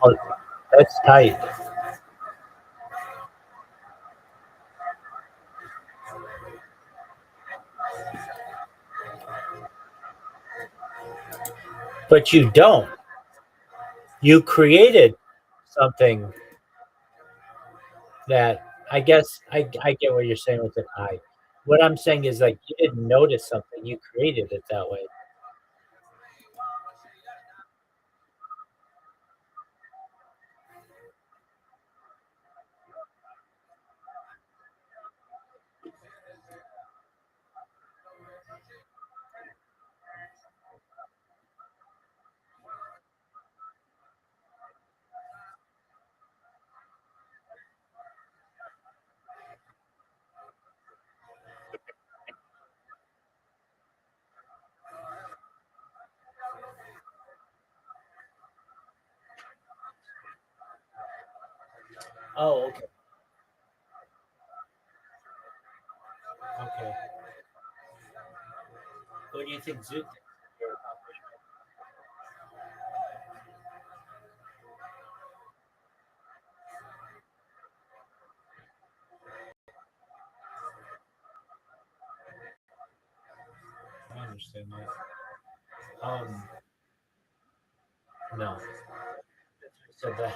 Oh, that's tight. But you don't. You created something that I guess I get what you're saying with an I. What I'm saying is like you didn't notice something, you created it that way. Oh, okay. Okay. What do you think Zoot thinks of your accomplishment? I understand that. No, said that.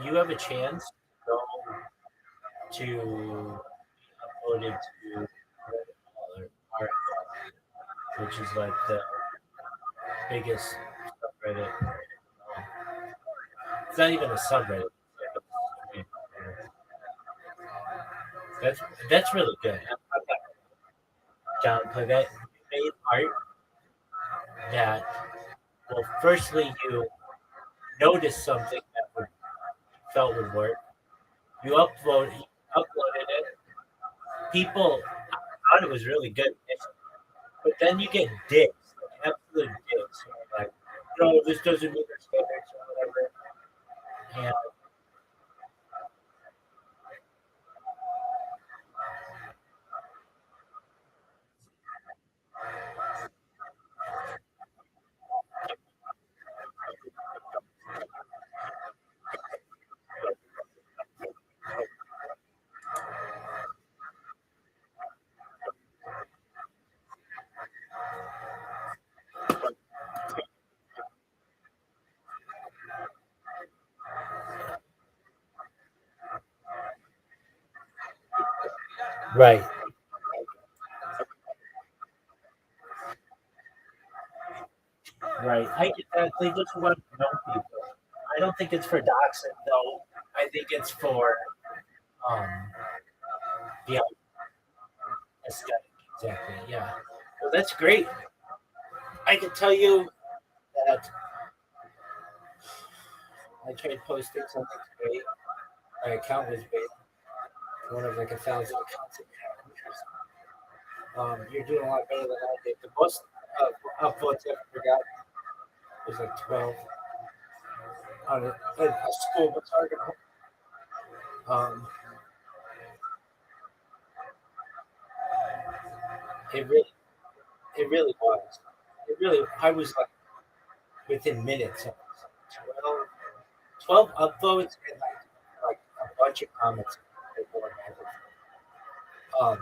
You have a chance to go to uploaded to our, which is like the biggest subreddit. It's not even a subreddit. That's that's really good. John, play that. You made art that well, firstly you noticed something that would felt would work. You uploaded it. People thought it was really good, but then you get dicks, like absolute dicks. Like, no, this doesn't meet our standards or whatever. And right, right. I get that. They just want to know people. I don't think it's for doxing though. I think it's for um the aesthetic. Exactly. Yeah. Well, that's great. I can tell you that I tried posting something today. My account was big, one of like 1,000 accounts. You're doing a lot better than I did. The most upvotes I ever got was like 12 on a school bus article. Um, it really, it really was. It really, I was like within minutes of 12 upvotes and like a bunch of comments. Um,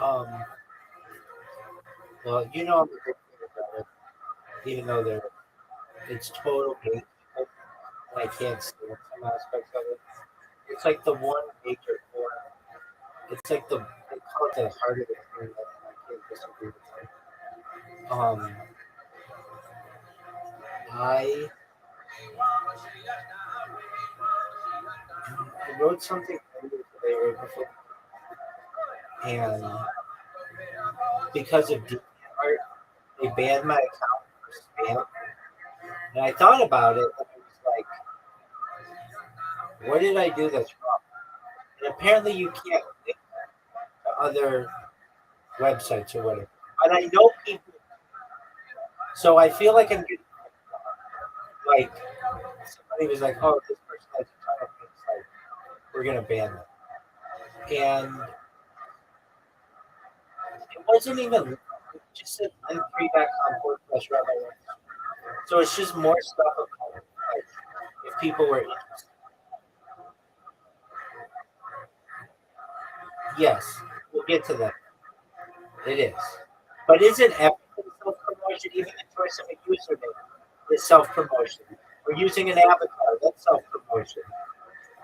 Um, well, I'm a big fan of it, even though it's total hate, and I can't stand some aspects of it. It's like the one major form. It's like they call it the heart of the internet, and I can't disagree with it. I I wrote something earlier today right before, and because of DeviantArt, they banned my account for spam. And I thought about it, and I was like, what did I do that's wrong? And apparently, you can't link to other websites or whatever. But I know people, so I feel like I'm getting like somebody was like, "Oh, this person has a ton of links, like we're gonna ban them," and it wasn't even. It just said link3.com/Rabbi. So it's just more stuff about it. Like if people were interested. Yes, we'll get to that. It is. But isn't everything self promotion? Even the choice of a username is self promotion. We're using an avatar, that's self promotion.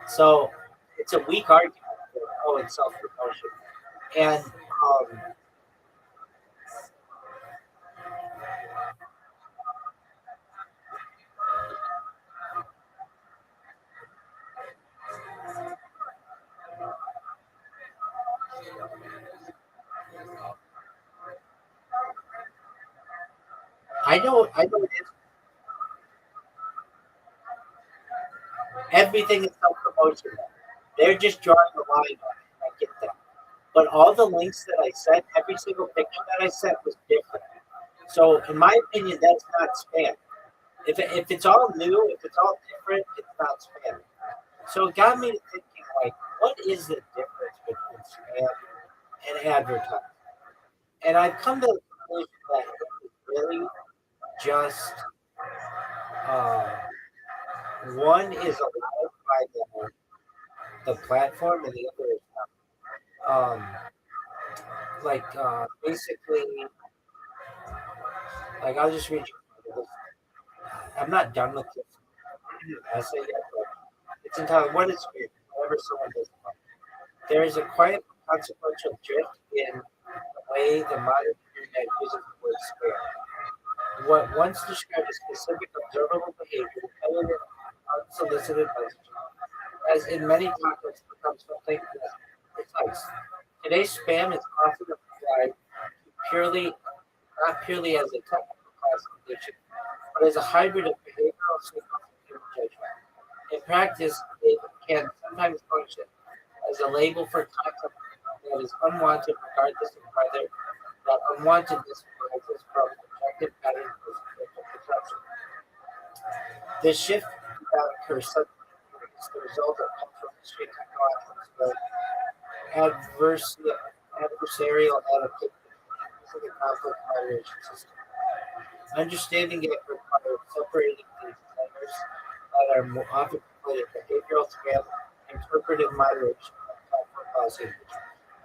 So it's a weak argument that, oh, it's self promotion. And I know it is. Everything is self promotion. They're just drawing a line on it. I get that. But all the links that I sent, every single picture that I sent was different. So, in my opinion, that's not spam. If it's all new, if it's all different, it's not spam. So it got me thinking, like, what is the difference between spam and advertising? And I've come to the conclusion that it's really just uh, one is allowed by the platform and the other is not. Basically, like I'll just read you. This. I'm not done with this essay yet, but it's entitled "What is Fear?" Whenever someone does it. There is a quiet consequential drift in the way the modern internet uses the word spam. What once described as specific observable behavior, repetitive, unsolicited messaging, has in many contexts become something less precise. Today's spam is often applied purely, not purely as a technical classification, but as a hybrid of behavioral signals and human judgment. In practice, it can sometimes function as a label for content that is unwanted, regardless of whether that unwantedness arises from objective patterns or subjective perception. This shift that occurs suddenly is the result of cultural history, technological growth, adversarial adaptation, using the conflict moderation system. Understanding it requires separating these layers that are more often conflated behavioral spam, interpretive moderation, and platform policy.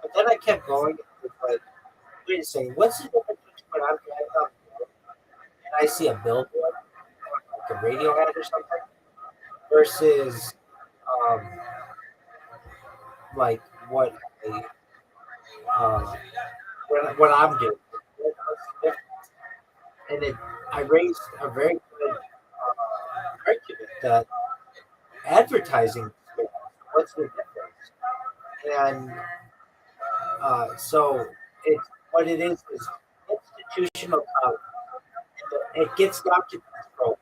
But then I kept going with like, wait a second, what's the difference between when I'm driving down the road and I see a billboard, like a radio ad or something, versus um, like I, uh, what I'm doing. And I raised a very good argument that advertising, what's the difference? And so what it is institutional power. It gets down to control.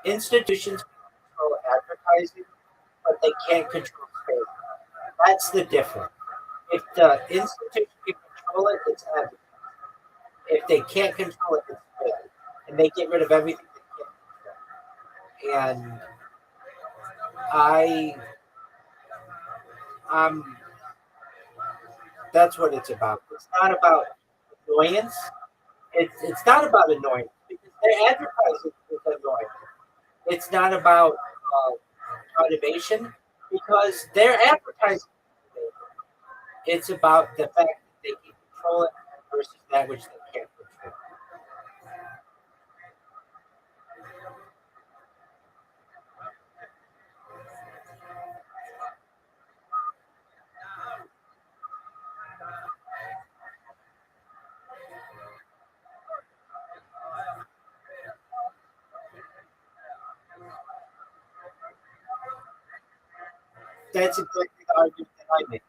Institutions control advertising, but they can't control space. That's the difference. If the institution can control it, it's advertising. If they can't control it, it's fair. And they get rid of everything they can't control. And I, um, that's what it's about. It's not about annoyance. It's not about annoyance because their advertising is annoying. It's not about motivation because their advertising. It's about the fact that they can control it versus that which they can't control. That's exactly the argument that I make.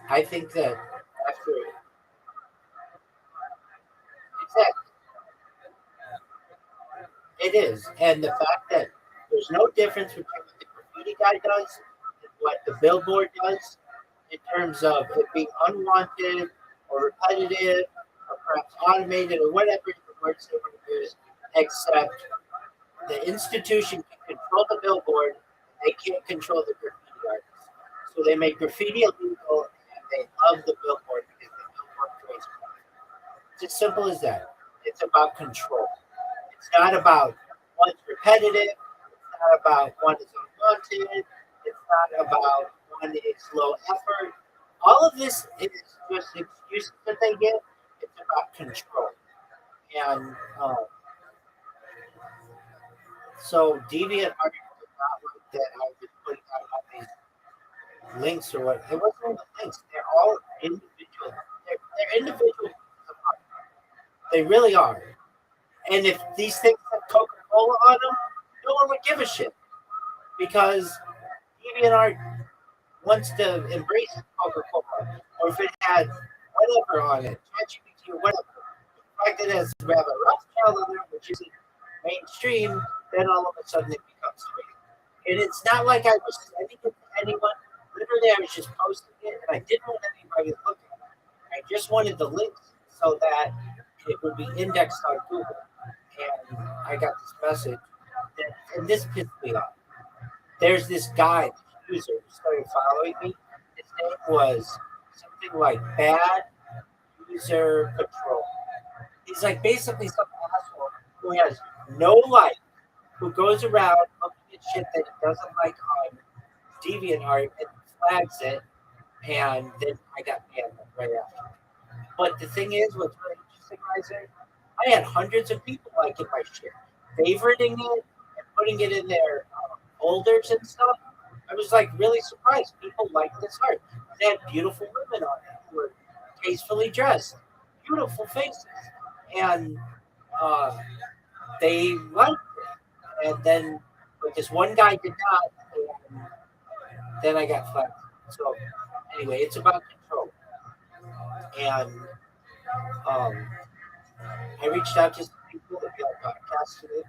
I think that after exactly it is, and the fact that there's no difference between what the graffiti guy does and what the billboard does in terms of it being unwanted or repetitive or perhaps automated or whatever the words they want to use, except the institution can control the billboard, they can't control the graffiti artist. So they make graffiti illegal and they love the billboard because the billboard creates profit. It's as simple as that. It's about control. It's not about one's repetitive. It's not about one is unwanted. It's not about one is low effort. All of this is just excuses that they give. It's about control. And so deviant art did not like that I was putting out all these links or what. It wasn't even links. They're all individual. They're individual. They really are. And if these things had Coca Cola on them, no one would give a shit because DeviantArt wants to embrace Coca Cola, or if it had whatever on it, ChatGPT or whatever. The fact that it has Rabbi Rothschild on there, which isn't mainstream, then all of a sudden it becomes free. And it's not like I was sending it to anyone. Literally, I was just posting it, and I didn't want anybody to look at it. I just wanted the links so that it would be indexed on Google. And I got this message, that, and this pissed me off. There's this guy, this user, who started following me. His name was something like Bad User Patrol. He's like basically some asshole who has no life, who goes around looking at shit that he doesn't like on DeviantArt and flags it, and then I got banned right after. But the thing is, what's really interesting, Riser, I had hundreds of people liking my shit, favoriting it, and putting it in their folders and stuff. I was like really surprised. People liked this art. They had beautiful women on it who were tastefully dressed, beautiful faces, and uh, they liked it. And then, but this one guy did not, and then I got flagged. So anyway, it's about control. And um, I reached out to some people to be on podcasts today.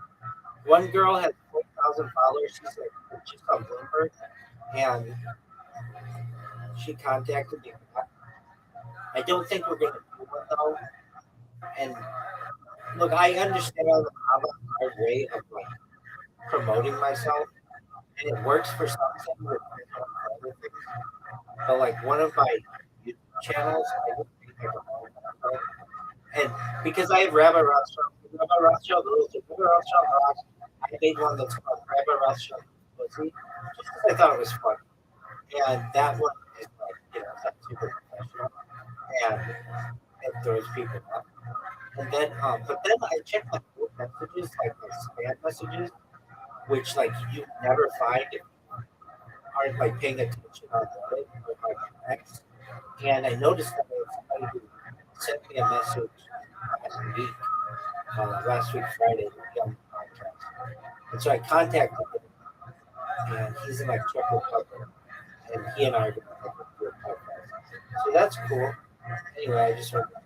One girl had 4,000 followers. She's like just on Bloomberg, and she contacted me. I don't think we're going to do one though. And look, I understand the avant-garde way of like promoting myself, and it works for some things, it works for other things. But like one of my YouTube channels, I don't think I promote. And because I have Rabbi Rothschild rules, Rabbi Rothschild rocks, I made one that's called Rabbi Rothschild Pussy, just because I thought it was fun. And that one is like, it's not super professional, and it throws people off. And then, but then I checked my old messages, like my spam messages, which like you never find if you aren't like paying attention on Reddit or like X. And I noticed that there was somebody who me a message last week, last week Friday, to be on the podcast. And so I contacted him, and he's in like Czech Republic, and he and I are going to do a podcast. So that's cool. Anyway, I just wanted to.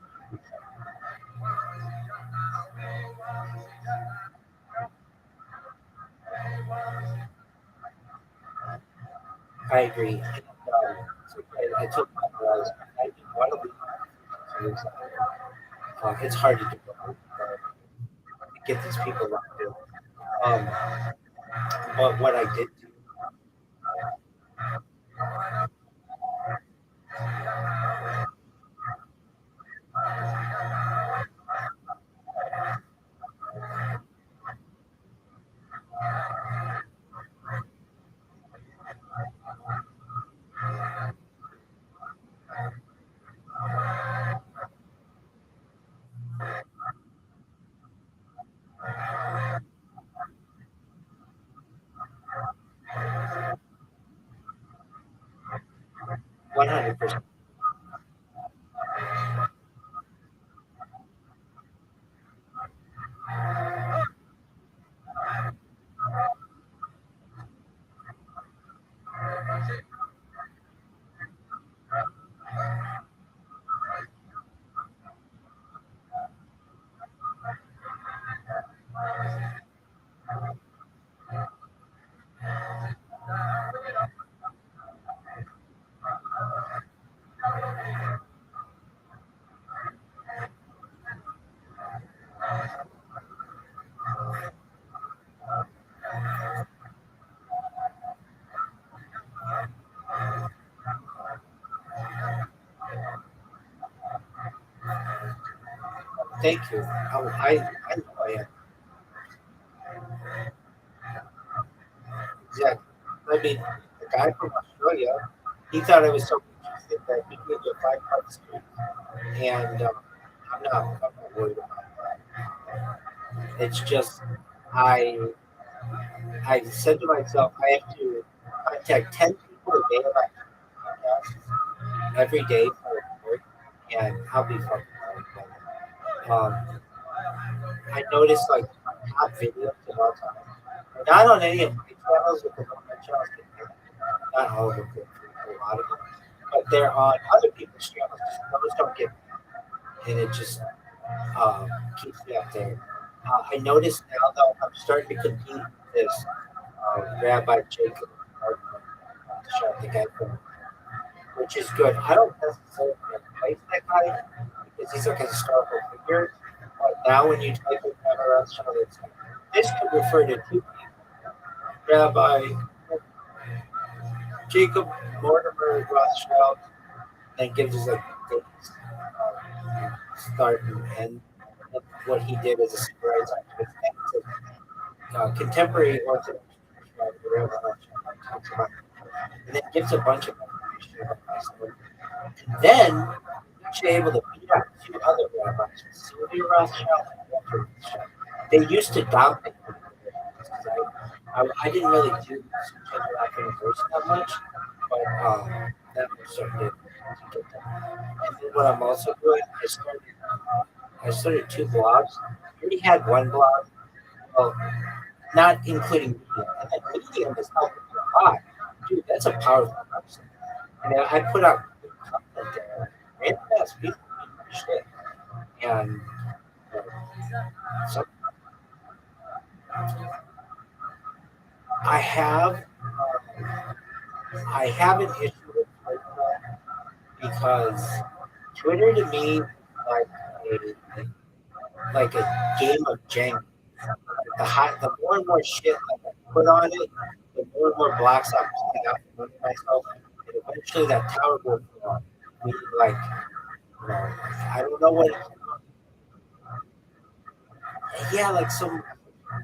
I agree. So I told my guys, I didn't want to leave. It's hard to get these people locked in. Um, but what I did do, 100%. 'Thank you. I know I am. Exactly. I mean, the guy from Australia, he thought I was so interesting that he gave me a 5 part script, and I'm not worried about that. It's just I I said to myself, I have to contact 10 people a day about podcasts every day for a report, and I'll be fucking fine. I noticed like top videos of all time. Not on any of my channels, because on my channels, not all of them, but a lot of them. But they're on other people's channels. Those don't get, and it just keeps me up there. I noticed now though I'm starting to compete with this Rabbi Jacob, the guy from, which is good. I don't necessarily like that guy because he's like a historical figure. But now when you type in Rabbi Rothschild, it's like, this could refer to two Rabbi Jacob Mortimer Rothschild, and gives us like dates, start and end of what he did as a civil rights activist, and contemporary Orthodox Rabbi Rothschild talks about, and then gives a bunch of information about my story. Then you're able to beat out two other rabbis, Sylvia Rothschild and Walter Rothschild. They used to dominate the because I didn't really do much of that conversation that much, but that was starting to get done. And then what I'm also doing, I started two blogs. I already had one blog, well, not including Medium, and then Medium is helping me a lot. Dude, that's a powerful website. And then I put out good content there, and that's people shit. And so I have I have an issue with Twitter because Twitter to me is like a game of Jenga. The more and more shit like I put on it, the more and more blocks I'm putting out from myself, and eventually that tower will fall. Meaning, like, I don't know what. Yeah, like some. I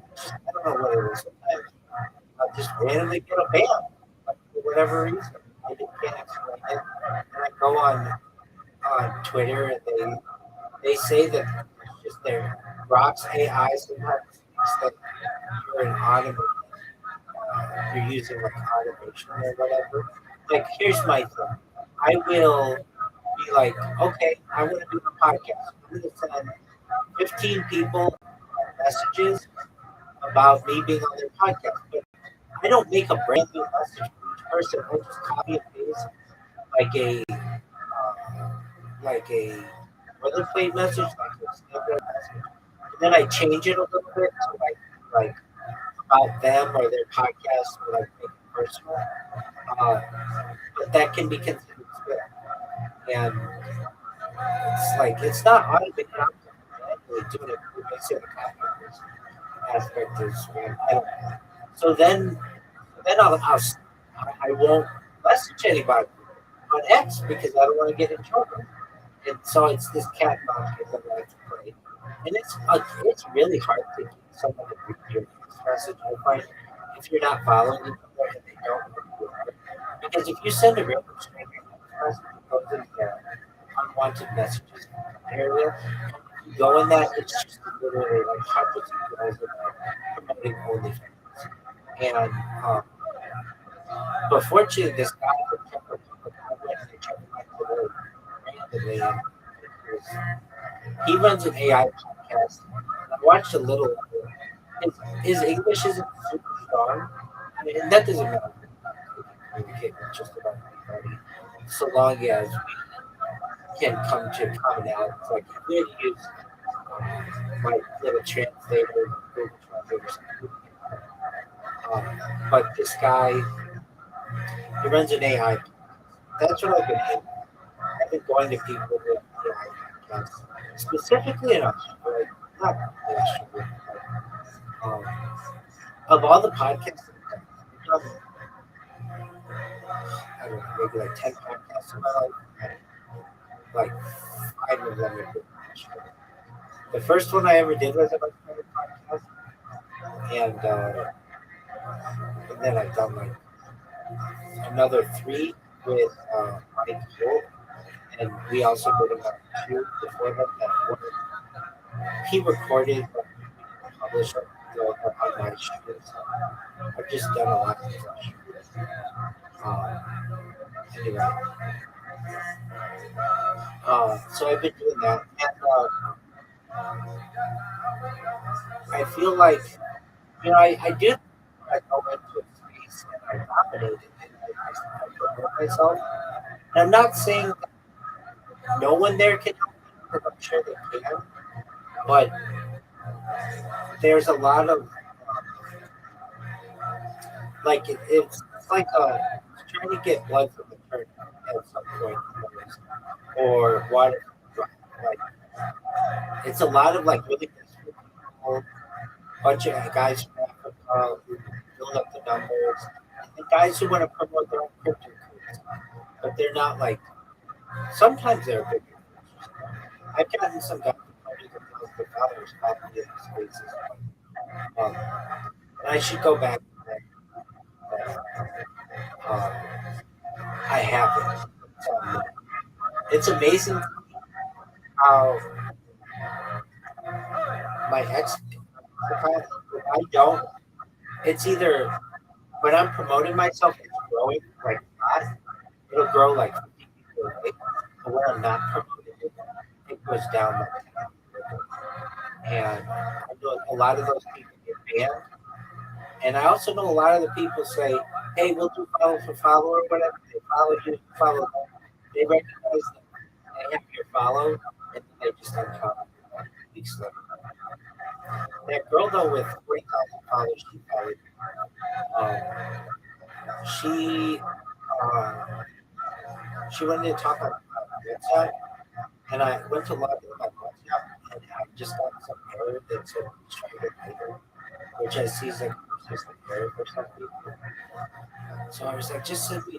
don't know what it is. Sometimes I just randomly get a ban, like, for whatever reason. I just can't explain it. And I go on Twitter, and they say that it's just their rocks AI sometimes thinks that you're an automation, you're using like automation or whatever. Like, here's my thing. I will be be like, okay, I want to do a podcast. I'm going to send 15 people messages about me being on their podcast. But I don't make a brand new message for each person. I just copy and paste like a boilerplate message, like a standard message, and then I change it a little bit to like about them or their podcast or like make it personal. Uh, but that can be considered spam, and it's like it's not automated. I'm manually doing it. It makes it a copy aspect is spam. I don't know. So then I won't message anybody on X because I don't want to get in trouble. And so it's this cat and mouse game that I like to play. And it's really hard to get someone to read your text message. I find if you're not following each other and they don't know who you are. Because if you send a random stranger a text message, it goes in the unwanted messages area. You go in that, it's just literally like hundreds of girls that are promoting OnlyFans. And but fortunately, this guy that kept up with and they kept him up to randomly. And he runs an AI podcast. I watched a little of it. His English isn't super strong. I mean, and that doesn't matter. We can communicate with just about anybody, so long as we can come to commonalities. Like if we had used my little translator, Google Translator, or something. But this guy, he runs an AI. That's what I've been doing. I've been going to people with AI podcasts, specifically in Australia, not really Australia, but of all the podcasts I've done, I don't know, maybe like 10 podcasts in my life, and like 5 of them have been Australia. The first one I ever did was a Australian podcast, and then I've done like another 3 with Mike Holt, and we also did about 2 before that were he recorded but published on my shows. I've just done a lot of stuff. Anyway, so I've been doing that, and I feel like I do. I go into a space and I dominate it, and I promote myself. And I'm not saying that no one there can help me, because I'm sure they can, but there's a lot of like it's like trying to get blood from the turnip at some point, or water. Like it's a lot of like really desperate people, bunch of guys from Africa who build up the numbers, and guys who want to promote their own cryptocurrency, but they're not like. Sometimes they're big. I've gotten some guys who told me that the followers probably in spaces. Um, and I should go back to that. Um, I haven't. It's amazing how my ex, if I don't, it's either when I'm promoting myself, it's growing like fast. It'll grow like 50 people a day. But when I'm not promoting it, it goes down like 10 people. And I know a lot of those people get banned. And I also know a lot of the people say, hey, we'll do follow for follow or whatever. They follow you, follow them. They recognize that they have your follow, and then they just unfollow you weeks later. That girl, though, with 40,000 followers, she followed she she wanted to talk on WhatsApp, and I went to log in on WhatsApp, and I just got some error that said try to later, which I see is like a persistent error for some people. So I was like, just send me.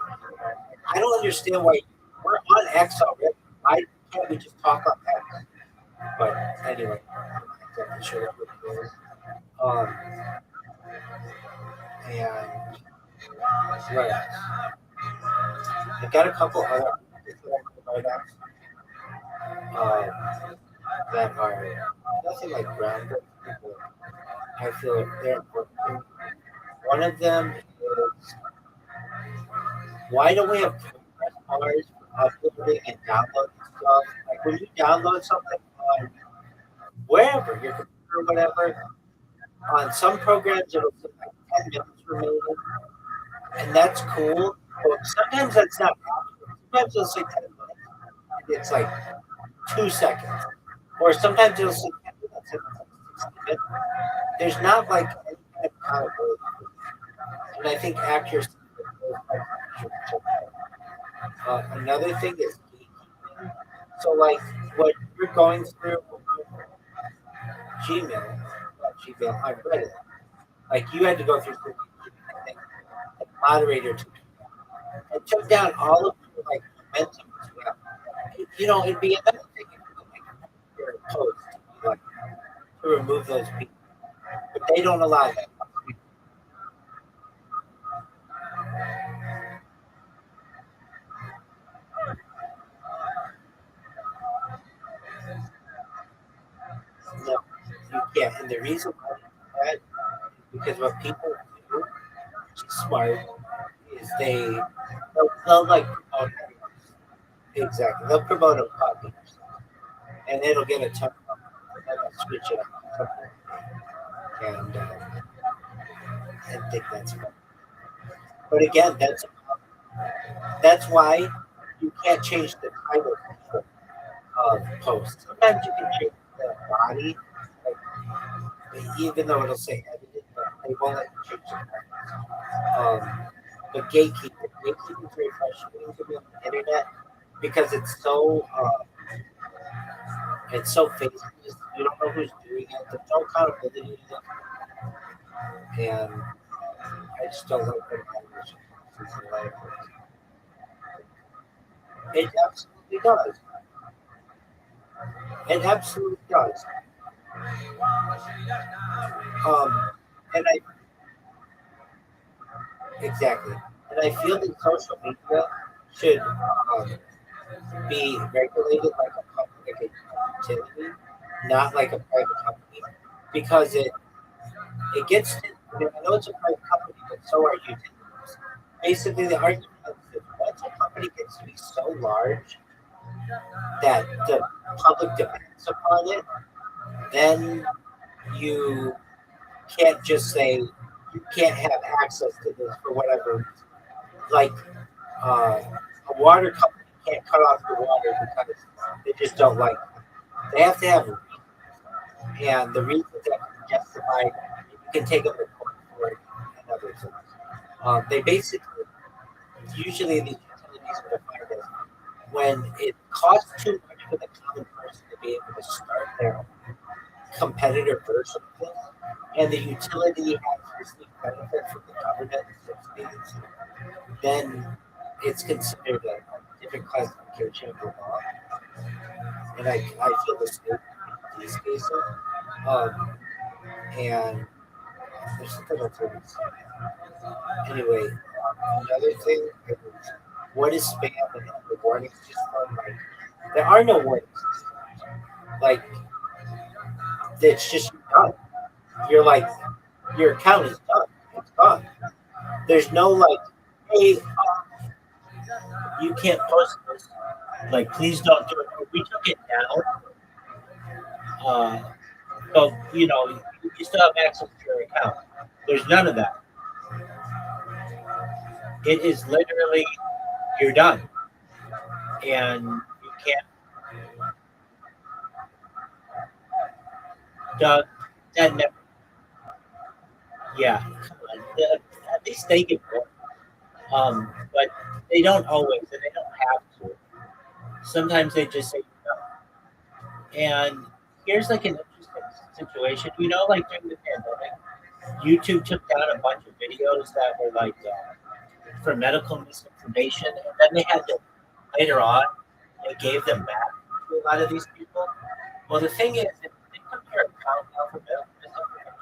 I don't understand why we're on X already. Why can't we just talk on X? But anyway, I'm not sure what it is. Um, and what else? I got a couple other articles that I could write that are nothing like groundbreaking, but I feel they're important too. One of them is why don't we have progress bars for uploading and downloading like when you download something on wherever your computer or whatever, on some programs it'll say like 10 minutes remaining, and that's cool. But sometimes that's not accurate. Sometimes it'll say 10 minutes, and it's like 2 seconds, or sometimes it'll say 10 minutes and it's like 60 minutes. There's not like any kind of accountability, and I think accuracy is should check another thing is gatekeeping. So like what you're going through Gmail, not Gmail, on Reddit, like you had to go through the thing, the moderator took it took down all of your like momentum as well. It'd be another thing if you like your post like to remove those people, but they don't allow that. No, you can't. And the reason why that is because what people do, which is smart, is they'll like promote exactly. They'll promote a puppy and it'll get a ton of and then they'll switch it up and think that's fun. But again, that's why you can't change the title of posts. Sometimes you can change the body, like, even though it'll say edited, but they won't let you change the title. But gatekeeping is very frustrating to me on the internet because it's so faceless. You don't know who's doing it. There's no accountability to them, and I just don't like that kind of life. It absolutely does. It absolutely does. And I exactly, and I feel that social media should be regulated like like a utility, not like a private company, because it gets. I know it's a private company, but so are utilities. Basically, the argument is that once a company gets to be so large that the public depends upon it, then you can't just say you can't have access to this for whatever reason. Like uh, a water company can't cut off your water because they just don't like it. They have to have reasons, and the reasons that can be justified, you can take them to court for it and other things. They basically, usually these utilities are defined as when it costs too much for the common person to be able to start their competitor version of this, and the utility has received benefit from the government subsidies, then it's considered a different classification of the law. And I feel the same in these cases. Um, and there's something else I want to say. Anyway, another thing is what is spam and the warning system? Like, there are no warning systems. Like, it's just done. You're like, your account is done. It's gone. There's no like, hey, you can't post this. Like, please don't do it. We took it down. So, you still have access to your account. There's none of that. It is literally, you're done. And you can't, uh, that never, yeah. Come on. At least they get more. But they don't always, and they don't have to. Sometimes they just say no. And here's like an interesting situation. Like during the pandemic, YouTube took down a bunch of videos that were like for medical misinformation, and then they had to later on they gave them back to a lot of these people. Well, the thing is, if they took your account now for medical misinformation,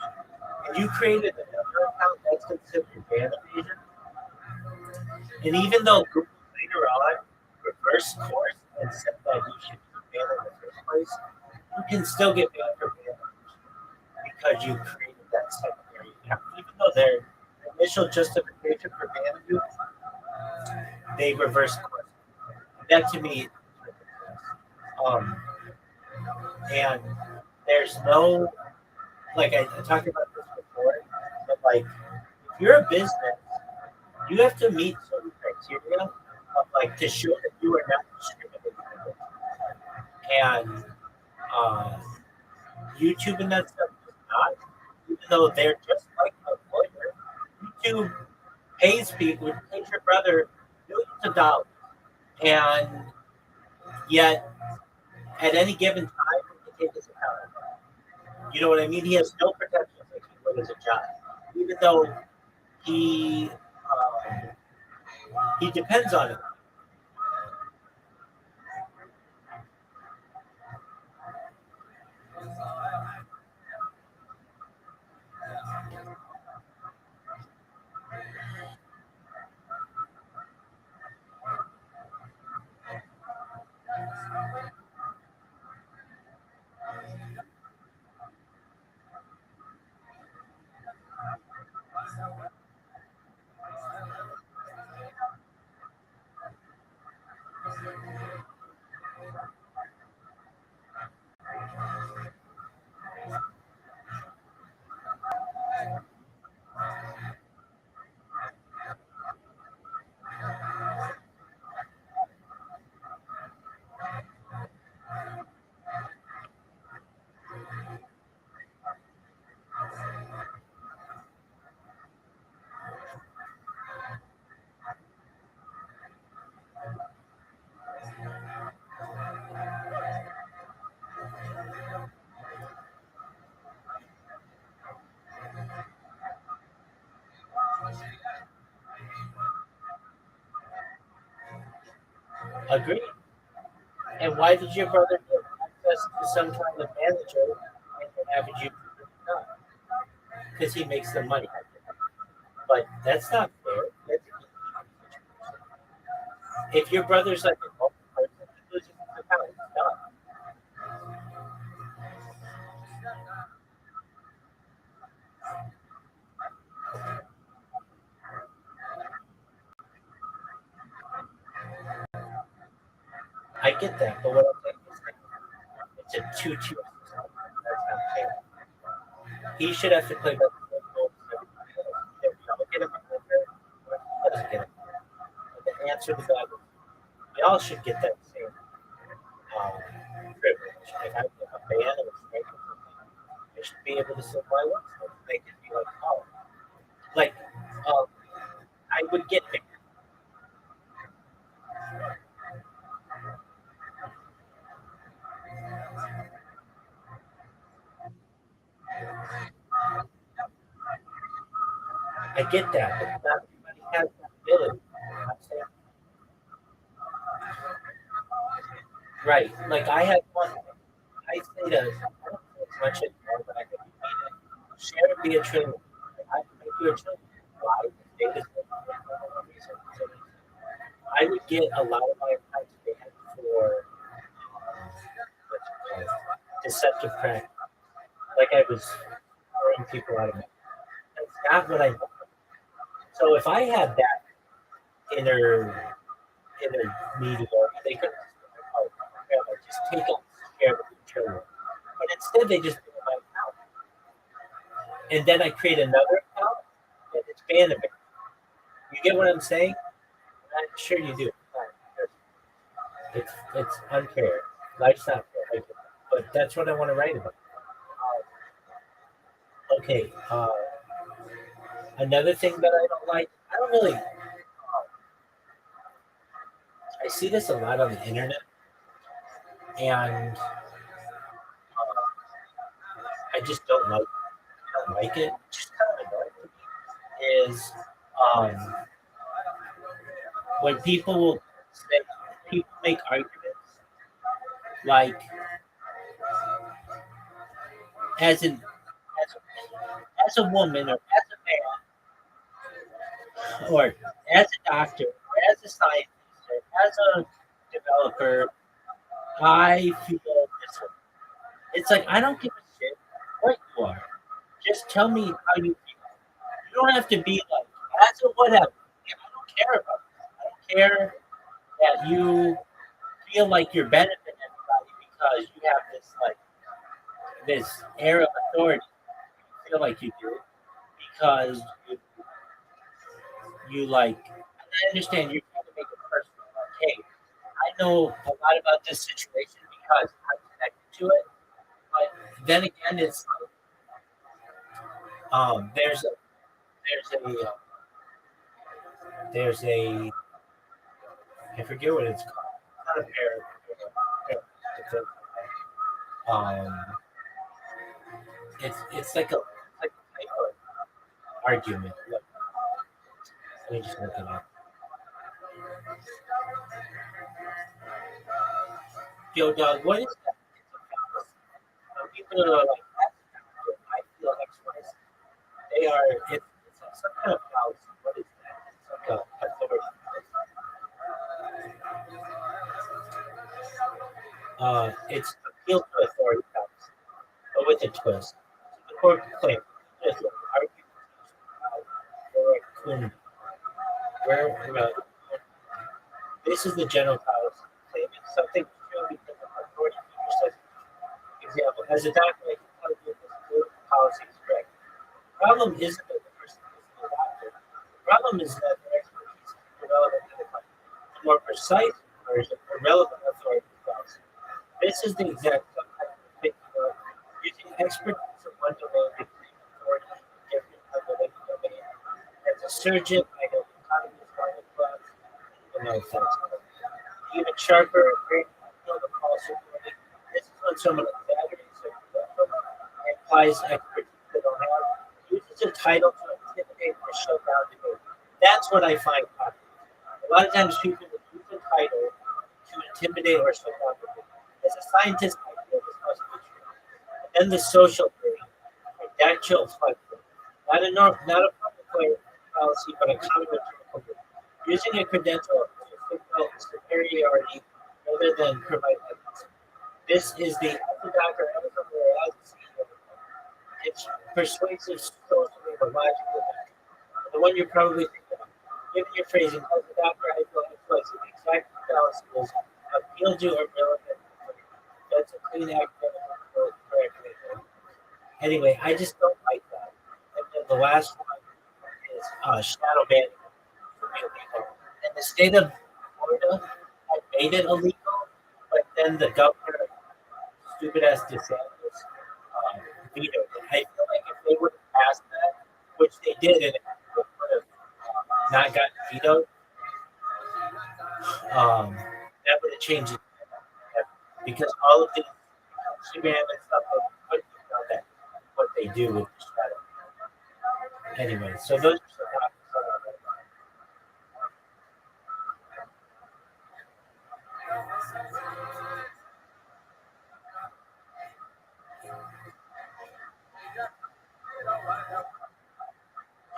and you created another account, that's considered ban evasion. And even though Google later on reversed course and said that you should be banned in the first place, you can still get banned for ban because you created that secondary account. Even though their initial justification for banning you, they reversed course. That to me is ridiculous. Um, and there's no like I talked about this before, but like if you're a business, you have to meet certain criteria of like to show that you are not discriminating against. And uh, YouTube and that stuff does not, even though they're just like a lawyer. YouTube pays your brother millions of dollars, and yet at any given time, he can take his account. You know what I mean? He has no protections like he would as a job, even though he he depends on it. Agreed. And why did your brother get access to some kind of manager and an average YouTuber not? Because he makes the money. But that's not fair. That's, if your brother's like a normal person, he loses his account. It's done. I get that, but what I'm saying is like, it's a two-tier system. That's not fair. He should have to play by the same rules as everybody else. If you don't get him a winner, or he doesn't get him. But the answer to that is we all should get that same privilege. If I get a ban or a strike or something, I should be able to say my works. Like, they can be like, oh, like um, I would get banned. I get that, but not everybody has that ability. I'm saying, right? Like I had one. I say to I don't say as much anymore, but I think you mean it. Share and be a trailer. I make you a trailer. Why? Data for no reason. So I would get a lot of my accounts banned for what's it called? Deceptive practice. Like I was throwing people out of my. That's not what I want. So if I had that inner meeting, they could oh, just take out share with the trailer. But instead, they just do my account, and then I create another account, and it's banned. You get what I'm saying? I'm sure you do. It's unfair. Life's not fair. But that's what I want to write about. Okay. Another thing that I don't like. I don't really. I see this a lot on the internet, and I just don't like. I don't like it. Just kind of annoying to me is um, when people will say people make arguments like as an as a woman or as a man or as a doctor or as a scientist or as a developer, I feel this way. It's like I don't give a shit what you are. Just tell me how you feel. You don't have to be like as a whatever. I don't care about this. I don't care that you feel like you're better than everybody because you have this like this air of authority. You feel like you do because you like. I understand you're trying to make it personal. Like, hey, I know a lot about this situation because I'm connected to it. But then again, it's there's a there's a I forget what it's called. It's not a it's um it's like a type of argument. Look, let me just look it up. Yo, dog, what is that? Some people are like, I feel X, Y, Z. They are, it's like some kind of fallacy. What is that? It's like a authority. It's appeal to authority fallacy, but with a twist. The court claim, just argue or where this is the general fallacy. Claiming something true because of authority figure says, example, as a doctor, I can tell you this political policy is correct. The problem isn't that the person isn't a doctor. The problem is that their expertise is irrelevant to the claim. The more precise version, irrelevant authority fallacy. This is the exact subtype of thinking of using expertise in one domain to claim authority in a different unrelated domain. As a surgeon, I know economists, market class, even though that's even sharper, great field of policy authority. This is when someone exaggerates their credentials and applies expertise they don't have, uses a title to intimidate or shut down debate. That's what I find popular. A lot of times people will use a title to intimidate or shut down debate. As a scientist, I feel this must be true. And then the social theory, credential flexible. Not a public policy, but a common rhetorical group. Using a credential to signal superiority rather than provide evidence. This is the orthodox or it's persuasive, socially, or logical. The one you're probably thinking of. Given your phrasing, orthodox or explicit, the exact fallacy is appeal to or relevant. That's a clean academic correct. Anyway, I just don't like that. And then the last one is shadow banning for illegal. And the state of Florida had made it illegal, but then the governor, stupid ass DeSantis, vetoed it. I feel like if they would have passed that, which they did, and it would have not gotten vetoed, that would have changed it. Because all of these Instagram and stuff that put that what they do with the shadow. Anyway, so those are some topics.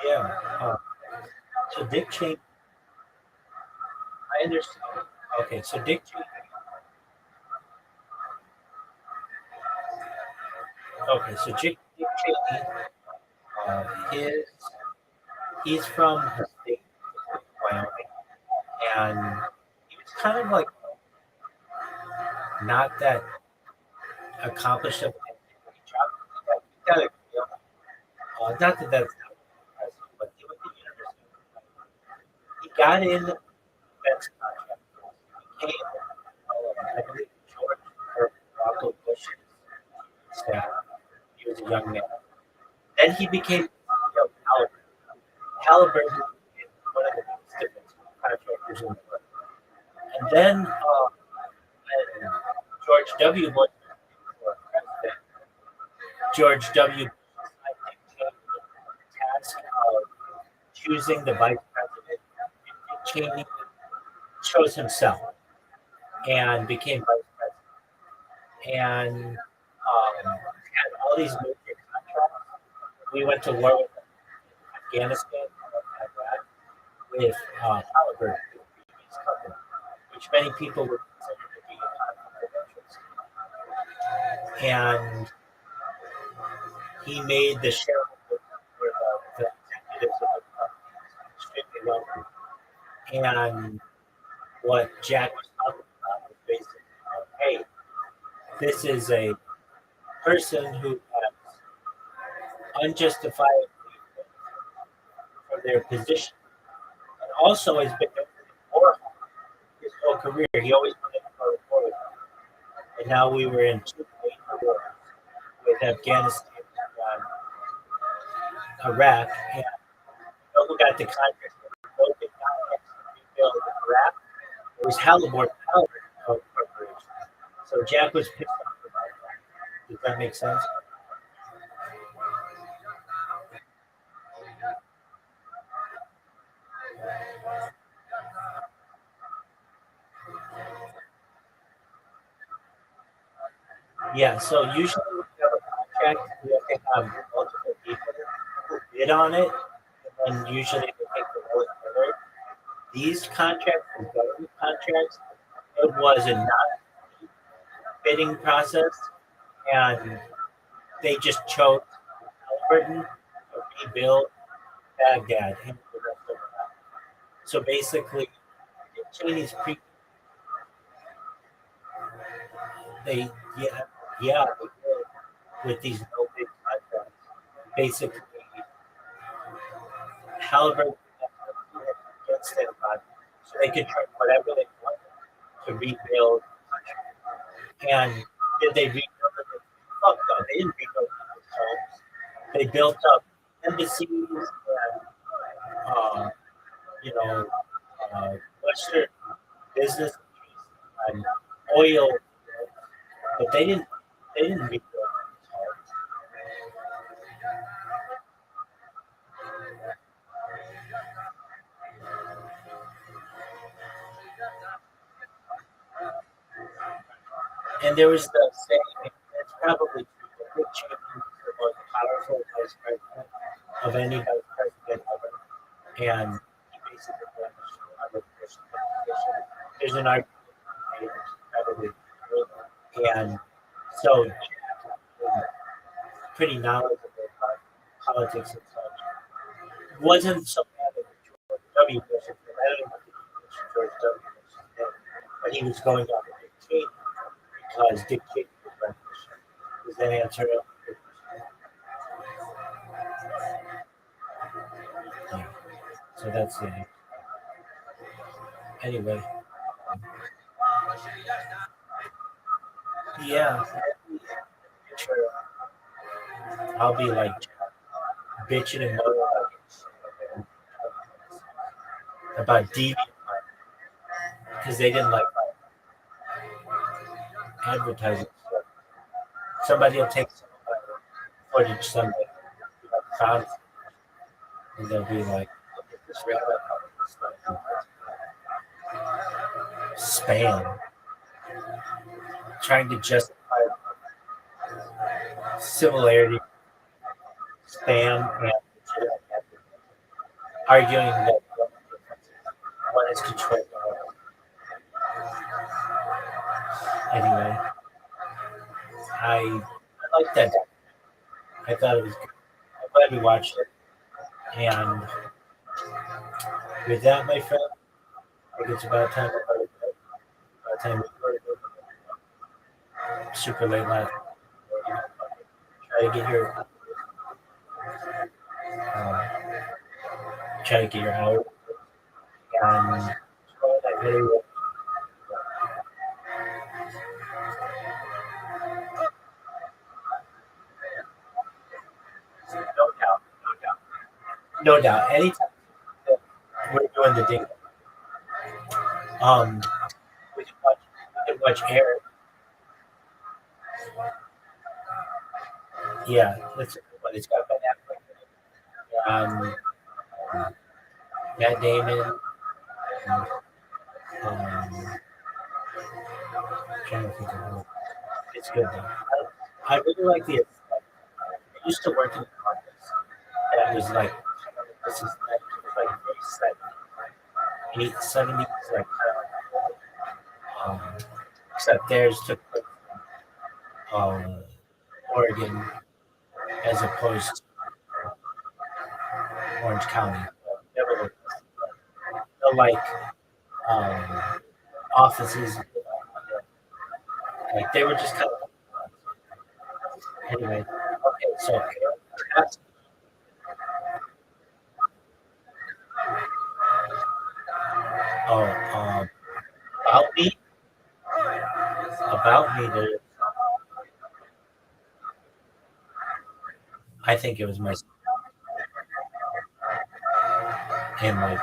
Yeah. So Dick Cheney, I understand. Okay, so Dick Cheney. Okay, so Dick Cheney, his he's from the state of Wyoming, and he was kind of like not that accomplished of a job. He got a, not that that's not impressive, but he went to university. He got in the defense contract. He became, I believe, George or Rocco Bush's staff. He was a young man. Then he became CEO of Halliburton. Halliburton is one of the biggest defense contractors in the world. And then when George W. Bush was president, George W. Bush decided the task of choosing the vice president. Cheney chose himself and became vice president. And had all these military contracts. We went to war with Afghanistan and Iraq with Halliburton, which many people would consider to be a conflict of interest. And he made the shareholders or the executives of the company extremely wealthy. And what Jack was talking about was basically, hey, This is a person who has unjustified from their position and also has been war his whole career. He always wanted to go to war. And now we were in two major wars with Afghanistan and Iraq. And you know who got the contract for building to rebuild Iraq? It was Halliburton Corporation. So Jack was pissed off about that. Does that make sense? Yeah. So usually when you have a contract, you have to have multiple people who bid on it, and then usually they take the lowest bidder. These contracts, the government contracts, it was a non-bidding process, and they just chose Britain to rebuild Baghdad and the rest of Iraq. So basically, Cheney's they yeah yeah they did with these no bid contracts. Basically, Halliburton against them, so they could try whatever they wanted to rebuild. And did they rebuild it? Fuck no, they didn't rebuild people's homes. They built up embassies and uh, you know Western business and oil, but they didn't rebuild people's homes. And there was the saying, it's probably true, that Dick Cheney is the most powerful vice president of any vice president ever. And he basically ran the show on the Christian competition. There's an argument made, which is probably true. And so pretty knowledgeable about politics and such. Wasn't so bad at George W. Bush, because I don't even think George W. Bush did. But he was going after Dick Cheney because Dick Cheney was running the show. Does that answer it? Yeah. So that's it. Anyway, yeah, sure. I'll be like bitching and moaning about deviant because they didn't like my advertising. Somebody will take some of my footage someday, found, and they'll be like, "Look at this real spam," trying to justify similarity, spam, and arguing that one is controlled. Anyway, I like that. I thought it was good. I'm glad we watched it. And with that, my friend, I think it's about time to go to bed. About time we go to bed. Super late last night. Try to get your uh, try to get your hour. And I really will. No doubt, no doubt, no doubt. Anytime that we're doing the ding, um, we can watch Eric. Yeah, that's a good one. It's got Ben Affleck, Matt Damon. Trying to think of it. It's good though. I really like the. I used to work in an office that was like this is like it was like very 70s, like um, except theirs took place um, Oregon as opposed to Orange County. Never the like um, offices like they were just kind of Anyway, okay, so perhaps oh, about me, there, I think it was my and my.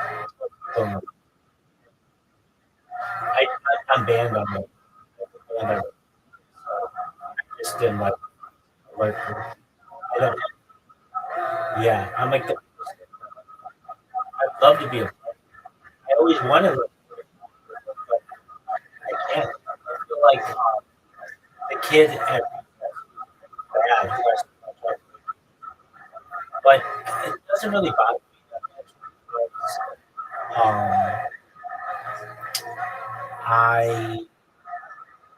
I'm banned on it. And I just didn't like I don't. Yeah, I'm like the. I'd love to be. I always wanted to, but I can't. I feel like the kid at bad, but it doesn't really bother me that much because I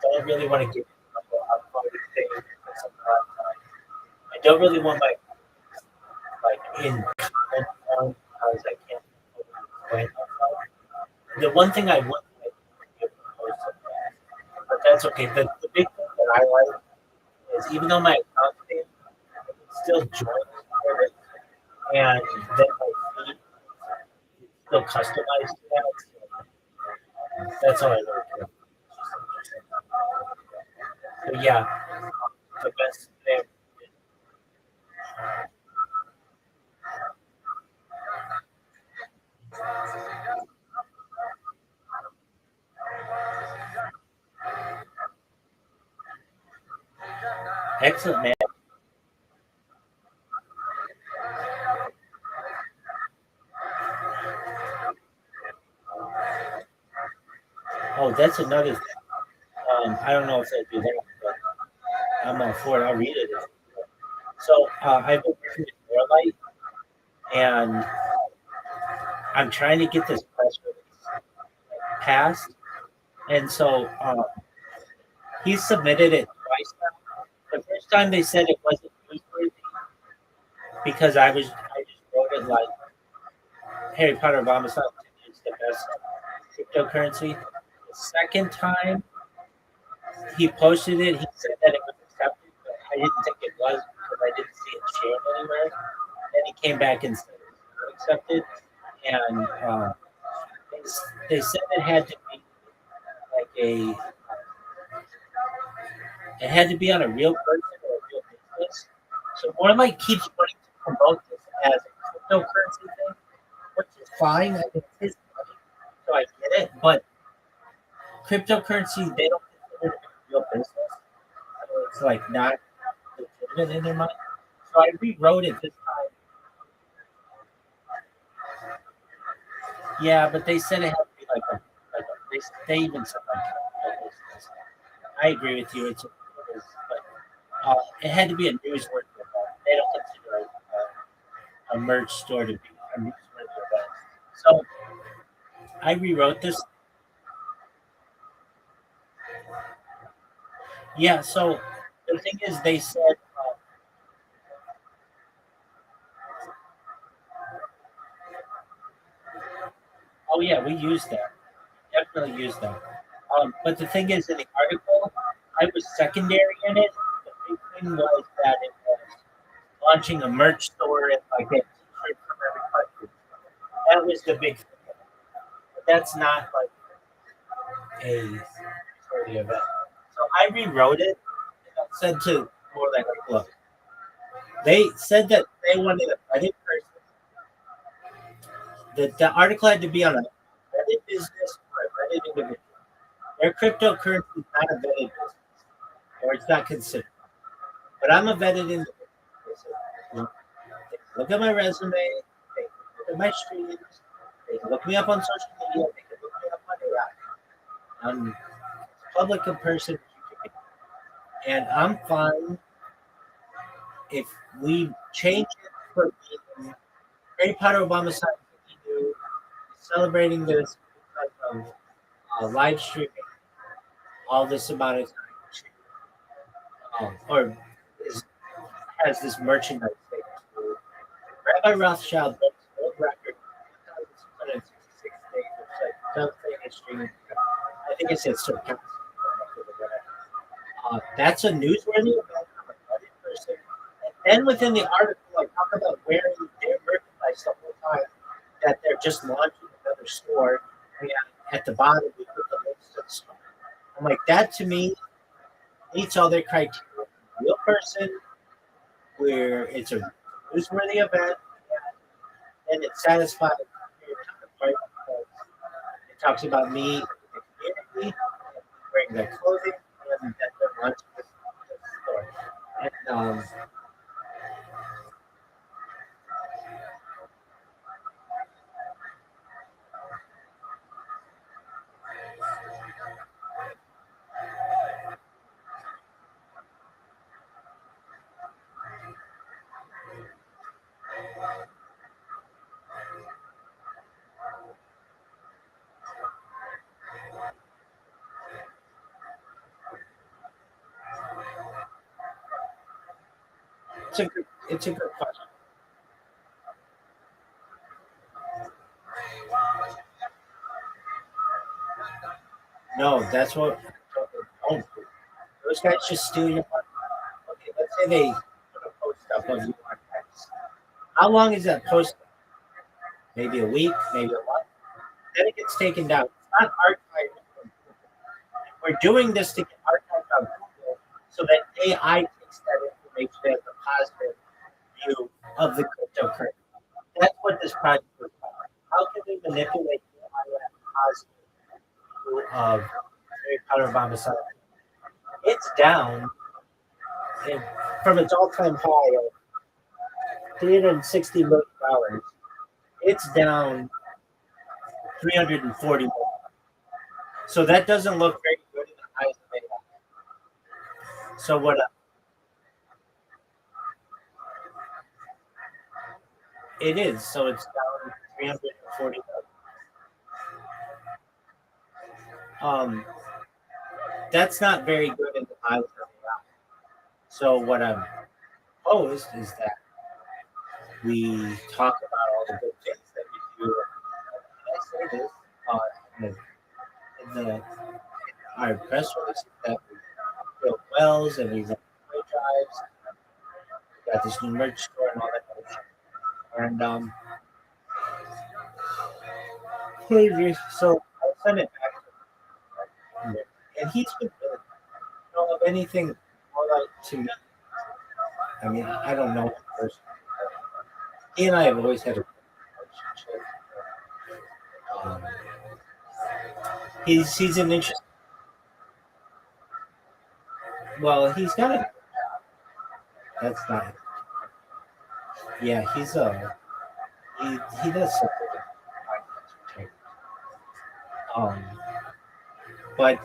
don't really want to get up on anything. I don't really want my like in comment form because I can't explain myself. The one thing I would like to give post, but that's okay. The big thing that I like is even though my account's name, I can still join it, and then my feed is still customized to that. So that's all I really care. So yeah, the best thing. Excellent, man. Oh, that's another thing. I don't know if that'd be that, but I'm all for it. I'll read it. So I've been working with Warlight, and I'm trying to get this press release passed. And so he submitted it twice now. The first time they said it wasn't newsworthy because I just wrote it like Harry Potter Obama is the best cryptocurrency. The second time he posted it, he said that it was accepted, but I didn't think it was because I didn't see it shared anywhere. Then he came back and said it was not accepted, and they said it had to be like it had to be on a real person or a real business. So more like keeps wanting to promote this as a cryptocurrency thing, which is fine. I think it's his money, so I get it. But cryptocurrency, they don't consider it a real business, so it's like not legitimate in their mind. So I rewrote it this time. Yeah, but they said it had to be they even said like a business. I agree with you. It is, but it had to be a newsworthy event. They don't consider it a merch store to be a newsworthy event. So I rewrote this. Yeah. So the thing is, they said, "Oh yeah, we used that. Definitely used that." But the thing is, in the article, I was secondary in it. The big thing was that it was launching a merch store and like a t-shirt from every country. That was the big thing. But that's not like a for the event. So I rewrote it and I said to more like, look, they said that they wanted a vetted person. The article had to be on a vetted business or a vetted individual. Their cryptocurrency is not a vetted business, or it's not considered. But I'm a vetted individual. They can look at my resume, they can look at my streams, they can look me up on social media, they can look me up on AI. I'm as public a person as you can be. And I'm fine if we change it for being Harry Potter Obama science do celebrating this because of live streaming all this amount of time, or is, has this merchandise thing. Rabbi Rothschild broke the world record 1,666 days of simultaneous streaming. I think it said surpassed. That's a newsworthy event. I'm a vetted person. Then within the article, I talk about wearing their merchandise the whole time, that they're just launching another store. And at the bottom, we put the links to the store. I'm like, that to me meets all their criteria. Real person, where it's a newsworthy event, and it satisfies your counterpart because it talks about me in the community, wearing their clothing, and that they're launching this store. And it's a good question. No, that's what don't do. Those guys just steal your money. Okay, let's say they put a post up of you on X. How long is that post? Maybe a week, maybe a month. Then it gets taken down. It's not archived. We're doing this to get archived on Google so that AI takes that information as a positive view of the cryptocurrency. That's what this project was about. How can we manipulate AI as a positive view of Harry Potter Obama Summit? It's down and from its all-time high of $360 million. It's down 340 million. So that doesn't look very good in the eyes of AI. So what it is, so it's down 340 million. That's not very good in the eyes of AI. So what I'm proposed is that we talk about all the good things that we do. And I say this in the our press release that we build wells and we run play drives. We got this new merch store and all that kind of stuff. And so I sent it back to him, and he's been really, of anything more like to me. I mean, I don't know him personally. He and I have always had a relationship. Um, he's an interesting. Well, he's got a. That's not. Yeah, he does something. Um, but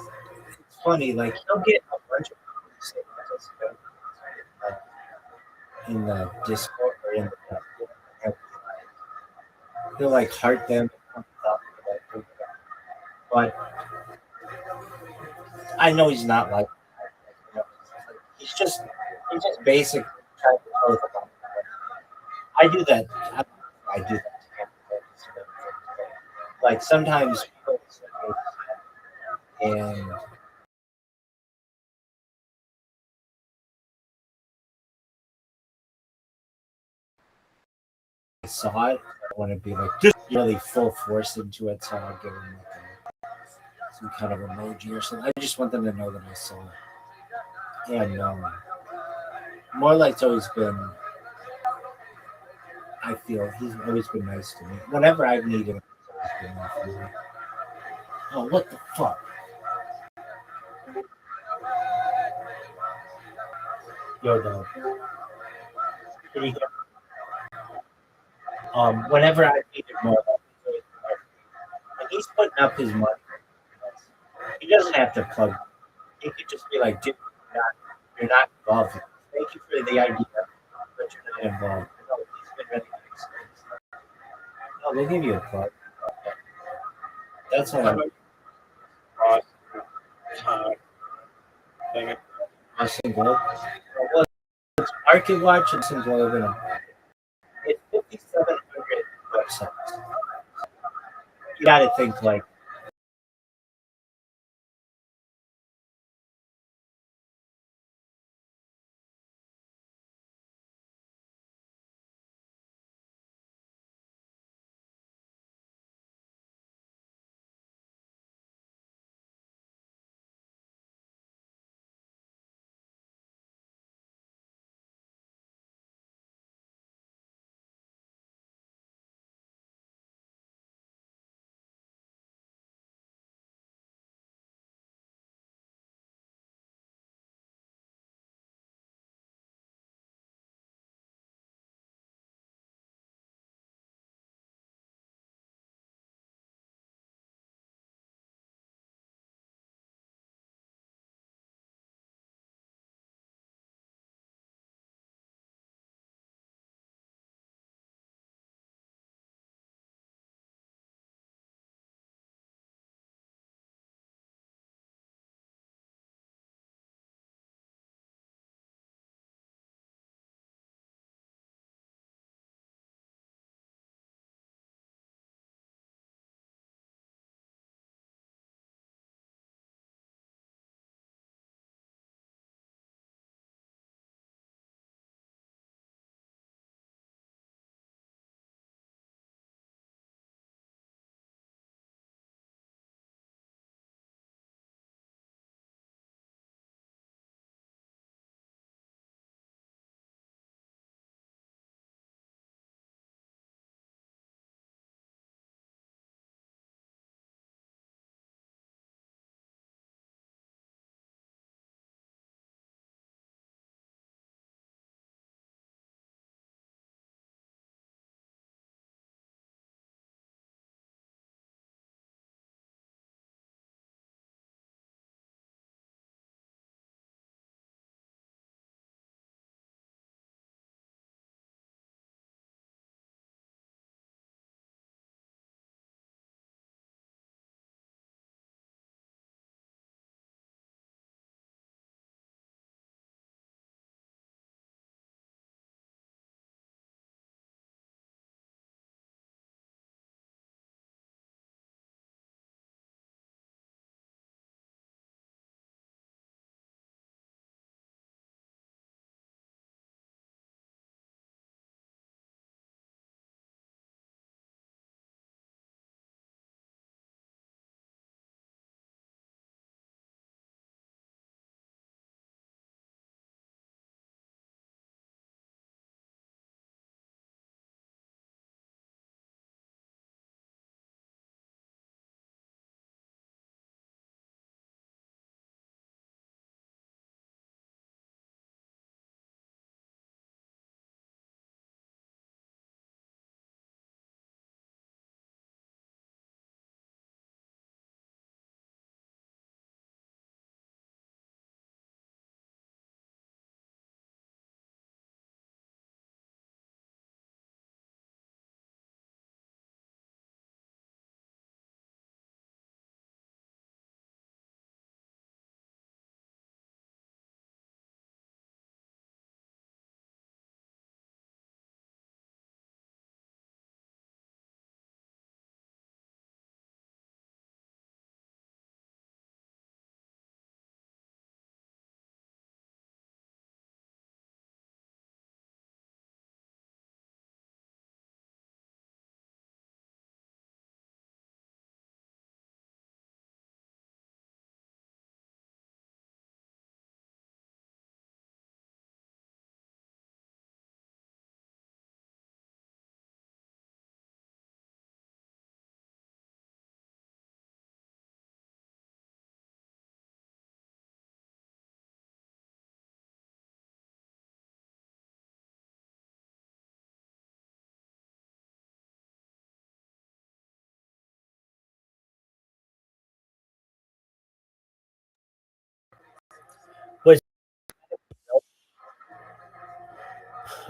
it's funny. Like he'll get a bunch of people to say participate in the Discord or in the he'll like heart them and stuff. But I know he's not like you know, he's just he's just basically trying to close the line. I do that. I do that. Like sometimes people and I saw it. I want to be like just really full force into it, so I'll give them like some kind of emoji or something. I just want them to know that I saw it. And more like it's always been. I feel he's always been nice to me. Whenever I've needed him, he's always been there for me. Oh, what the fuck? Yo, dog. Can you hear whenever I needed more, and he's putting up his money. He doesn't have to plug. He could just be like, dude, you're not involved. Thank you for the idea, but you're not involved. No, he's been really nice. No, they'll give you a plug. That's all. Austin Gold. Well, it's Market Watch and Austin Gold. It's 5,700 websites. You got to think like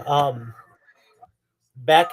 um, back in